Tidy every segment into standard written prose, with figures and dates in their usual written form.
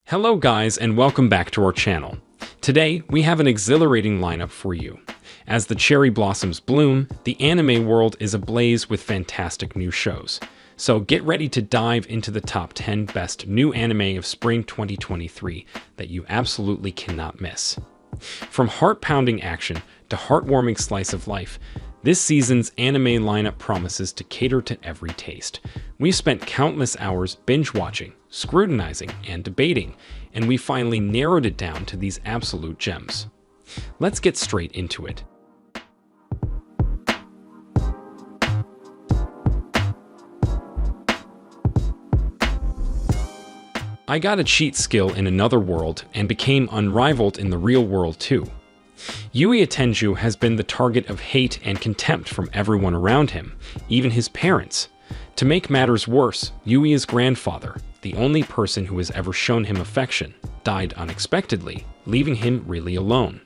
Hello guys and welcome back to our channel. Today we have an exhilarating lineup for you. As the cherry blossoms bloom, the anime world is ablaze with fantastic new shows. So get ready to dive into the top 10 best new anime of spring 2023 that you absolutely cannot miss. From heart-pounding action to heartwarming slice of life, this season's anime lineup promises to cater to every taste. We've spent countless hours binge-watching, scrutinizing, and debating, and we finally narrowed it down to these absolute gems. Let's get straight into it. I got a cheat skill in another world and became unrivaled in the real world too. Yuya Tenju has been the target of hate and contempt from everyone around him, even his parents. To make matters worse, Yuya's grandfather, the only person who has ever shown him affection, died unexpectedly, leaving him really alone.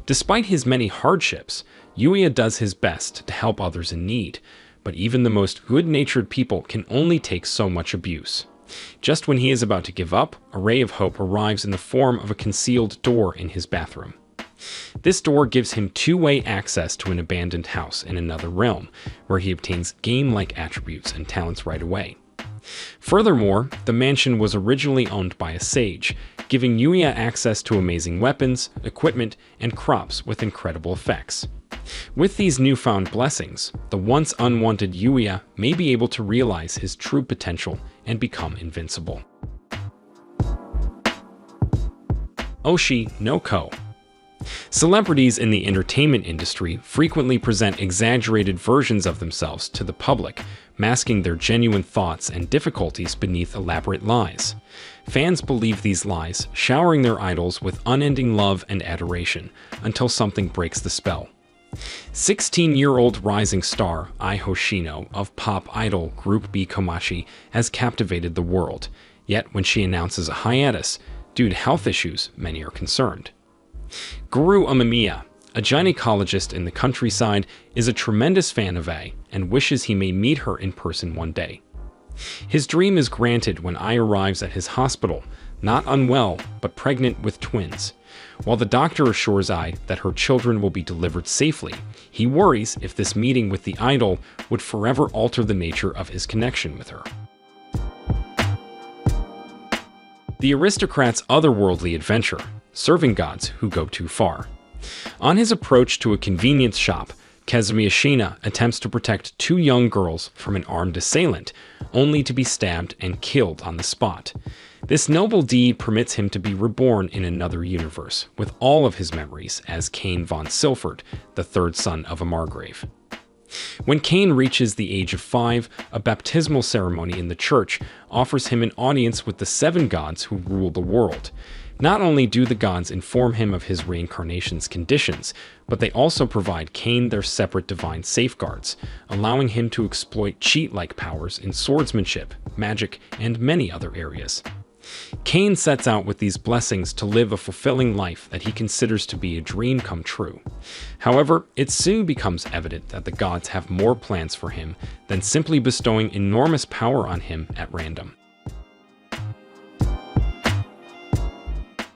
Despite his many hardships, Yuya does his best to help others in need, but even the most good-natured people can only take so much abuse. Just when he is about to give up, a ray of hope arrives in the form of a concealed door in his bathroom. This door gives him two-way access to an abandoned house in another realm, where he obtains game-like attributes and talents right away. Furthermore, the mansion was originally owned by a sage, giving Yuya access to amazing weapons, equipment, and crops with incredible effects. With these newfound blessings, the once unwanted Yuya may be able to realize his true potential and become invincible. Oshi No Ko. Celebrities in the entertainment industry frequently present exaggerated versions of themselves to the public, masking their genuine thoughts and difficulties beneath elaborate lies. Fans believe these lies, showering their idols with unending love and adoration, until something breaks the spell. 16-year-old rising star Ai Hoshino of pop idol group B Komachi has captivated the world, yet when she announces a hiatus, due to health issues, many are concerned. Guru Amamiya, a gynecologist in the countryside, is a tremendous fan of Ai and wishes he may meet her in person one day. His dream is granted when Ai arrives at his hospital, not unwell, but pregnant with twins. While the doctor assures Ai that her children will be delivered safely, he worries if this meeting with the idol would forever alter the nature of his connection with her. The Aristocrat's Otherworldly adventure, serving gods who go too far. On his approach to a convenience shop, Kazumi Ashina attempts to protect two young girls from an armed assailant, only to be stabbed and killed on the spot. This noble deed permits him to be reborn in another universe, with all of his memories as Cain von Silford, the third son of a Margrave. When Cain reaches the age of 5, a baptismal ceremony in the church offers him an audience with the 7 gods who rule the world. Not only do the gods inform him of his reincarnation's conditions, but they also provide Cain their separate divine safeguards, allowing him to exploit cheat-like powers in swordsmanship, magic, and many other areas. Cain sets out with these blessings to live a fulfilling life that he considers to be a dream come true. However, it soon becomes evident that the gods have more plans for him than simply bestowing enormous power on him at random.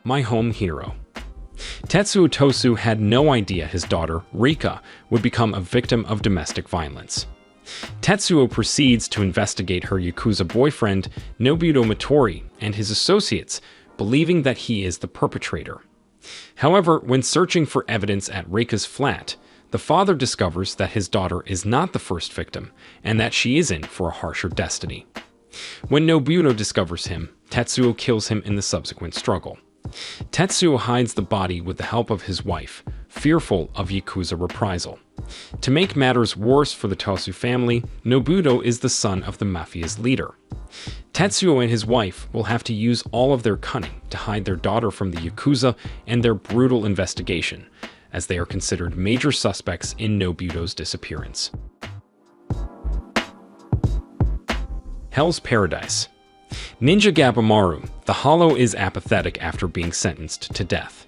My Home Hero. Tetsuo Tosu had no idea his daughter, Rika, would become a victim of domestic violence. Tetsuo proceeds to investigate her Yakuza boyfriend, Nobuto Motori, and his associates, believing that he is the perpetrator. However, when searching for evidence at Rika's flat, the father discovers that his daughter is not the first victim, and that she is in for a harsher destiny. When Nobuto discovers him, Tetsuo kills him in the subsequent struggle. Tetsuo hides the body with the help of his wife, fearful of Yakuza reprisal. To make matters worse for the Tosu family, Nobuto is the son of the mafia's leader. Tetsuo and his wife will have to use all of their cunning to hide their daughter from the Yakuza and their brutal investigation, as they are considered major suspects in Nobuto's disappearance. Hell's Paradise. Ninja Gabimaru, the Hollow, is apathetic after being sentenced to death.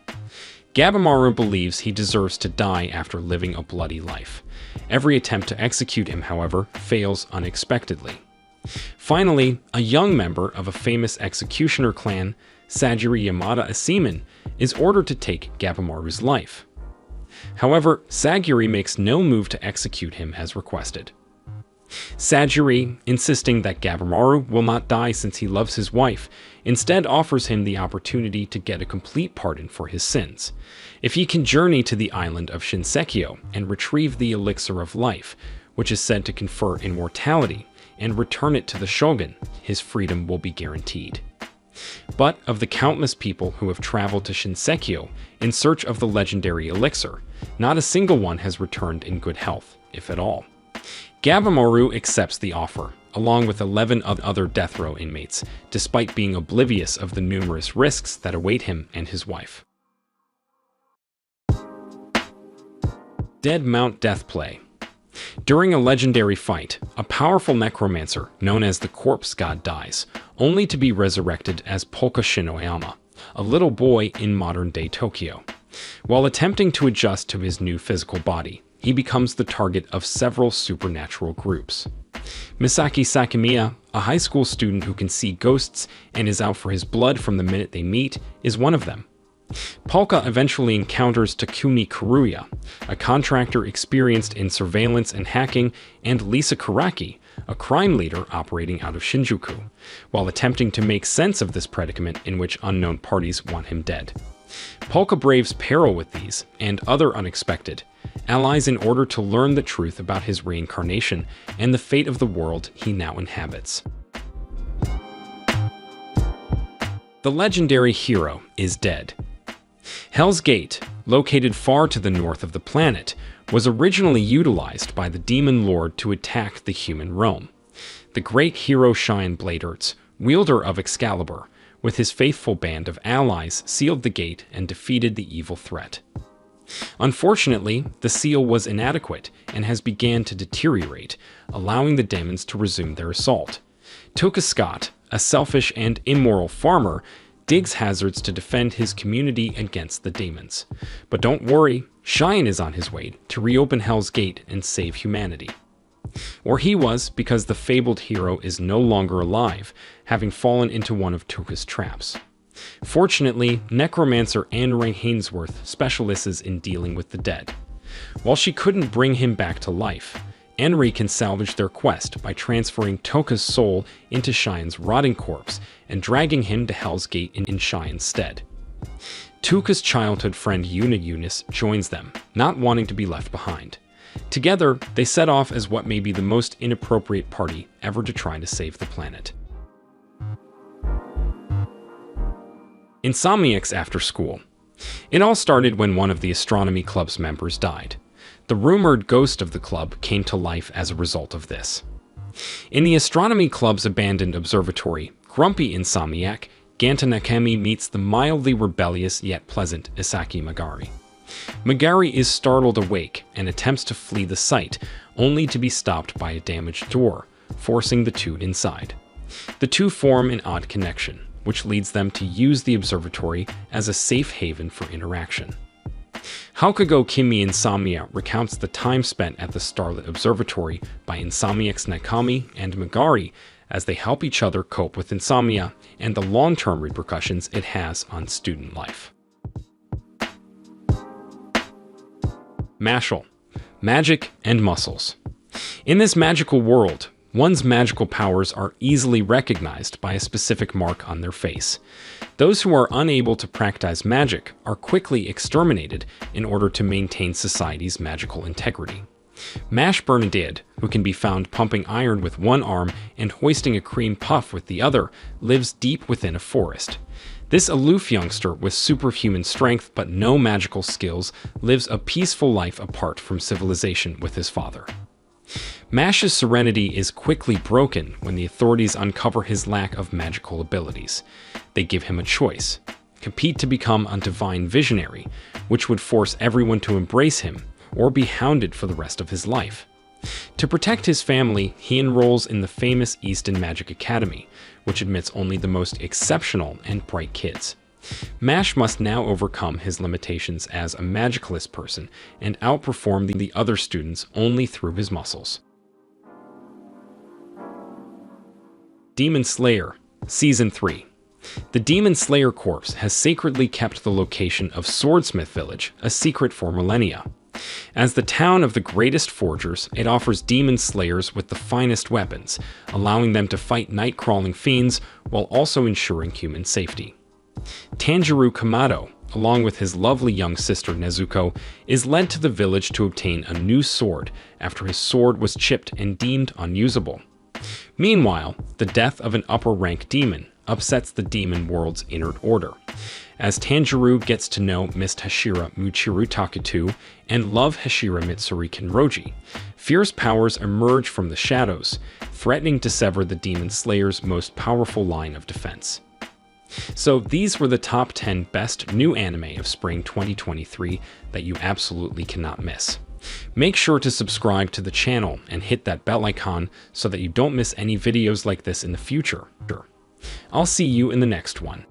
Gabimaru believes he deserves to die after living a bloody life. Every attempt to execute him, however, fails unexpectedly. Finally, a young member of a famous executioner clan, Sajiri Yamada, a seaman, is ordered to take Gabimaru's life. However, Sagiri makes no move to execute him as requested. Sajiri, insisting that Gabimaru will not die since he loves his wife, instead offers him the opportunity to get a complete pardon for his sins. If he can journey to the island of Shinseikyo and retrieve the elixir of life, which is said to confer immortality, and return it to the shogun, his freedom will be guaranteed. But of the countless people who have traveled to Shinseikyo in search of the legendary elixir, not a single one has returned in good health, if at all. Gabimaru accepts the offer, along with 11 other death row inmates, despite being oblivious of the numerous risks that await him and his wife. Dead Mount Deathplay. During a legendary fight, a powerful necromancer known as the Corpse God dies, only to be resurrected as Polka Shinoyama, a little boy in modern-day Tokyo. While attempting to adjust to his new physical body, he becomes the target of several supernatural groups. Misaki Sakimiya, a high school student who can see ghosts and is out for his blood from the minute they meet, is one of them. Polka eventually encounters Takumi Karuya, a contractor experienced in surveillance and hacking, and Lisa Karaki, a crime leader operating out of Shinjuku, while attempting to make sense of this predicament in which unknown parties want him dead. Polka braves peril with these, and other unexpected, allies in order to learn the truth about his reincarnation and the fate of the world he now inhabits. The legendary hero is dead. Hell's Gate, located far to the north of the planet, was originally utilized by the demon lord to attack the human realm. The great hero Shion Bladertz, wielder of Excalibur, with his faithful band of allies, sealed the gate and defeated the evil threat. Unfortunately, the seal was inadequate and has begun to deteriorate, allowing the demons to resume their assault. Toka Scott, a selfish and immoral farmer, digs hazards to defend his community against the demons. But don't worry, Shion is on his way to reopen Hell's Gate and save humanity. Or he was, because the fabled hero is no longer alive, having fallen into one of Toka's traps. Fortunately, Necromancer Anne Ray Hainsworth specializes in dealing with the dead. While she couldn't bring him back to life, Anne Ray can salvage their quest by transferring Toka's soul into Shion's rotting corpse and dragging him to Hell's Gate in Shion's stead. Toka's childhood friend Yuna Eunice joins them, not wanting to be left behind. Together, they set off as what may be the most inappropriate party ever to try to save the planet. Insomniacs after school. It all started when one of the astronomy club's members died. The rumored ghost of the club came to life as a result of this. In the astronomy club's abandoned observatory, grumpy Insomniac Ganta Nakami meets the mildly rebellious yet pleasant Isaki Magari. Magari is startled awake and attempts to flee the site, only to be stopped by a damaged door, forcing the two inside. The two form an odd connection, which leads them to use the observatory as a safe haven for interaction. Hakugo Kimi Insomnia recounts the time spent at the Starlit Observatory by Insomniacs Nakami and Magari as they help each other cope with insomnia and the long-term repercussions it has on student life. Mashle, magic and muscles. In this magical world, one's magical powers are easily recognized by a specific mark on their face. Those who are unable to practice magic are quickly exterminated in order to maintain society's magical integrity. Mash Bernadette, who can be found pumping iron with one arm and hoisting a cream puff with the other, lives deep within a forest. This aloof youngster with superhuman strength but no magical skills lives a peaceful life apart from civilization with his father. Mash's serenity is quickly broken when the authorities uncover his lack of magical abilities. They give him a choice: compete to become a divine visionary, which would force everyone to embrace him, or be hounded for the rest of his life. To protect his family, he enrolls in the famous Easton Magic Academy, which admits only the most exceptional and bright kids. Mash must now overcome his limitations as a magicalist person and outperform the other students only through his muscles. Demon Slayer, Season 3. The Demon Slayer Corps has sacredly kept the location of Swordsmith Village a secret for millennia. As the town of the greatest forgers, it offers demon slayers with the finest weapons, allowing them to fight night-crawling fiends while also ensuring human safety. Tanjiro Kamado, along with his lovely young sister Nezuko, is led to the village to obtain a new sword after his sword was chipped and deemed unusable. Meanwhile, the death of an upper-rank demon upsets the demon world's inner order. As Tanjiro gets to know Miss Hashira Muchiru Takutu and love Hashira Mitsuri Kinroji, fierce powers emerge from the shadows, threatening to sever the Demon Slayer's most powerful line of defense. So these were the top 10 best new anime of spring 2023 that you absolutely cannot miss. Make sure to subscribe to the channel and hit that bell icon so that you don't miss any videos like this in the future. I'll see you in the next one.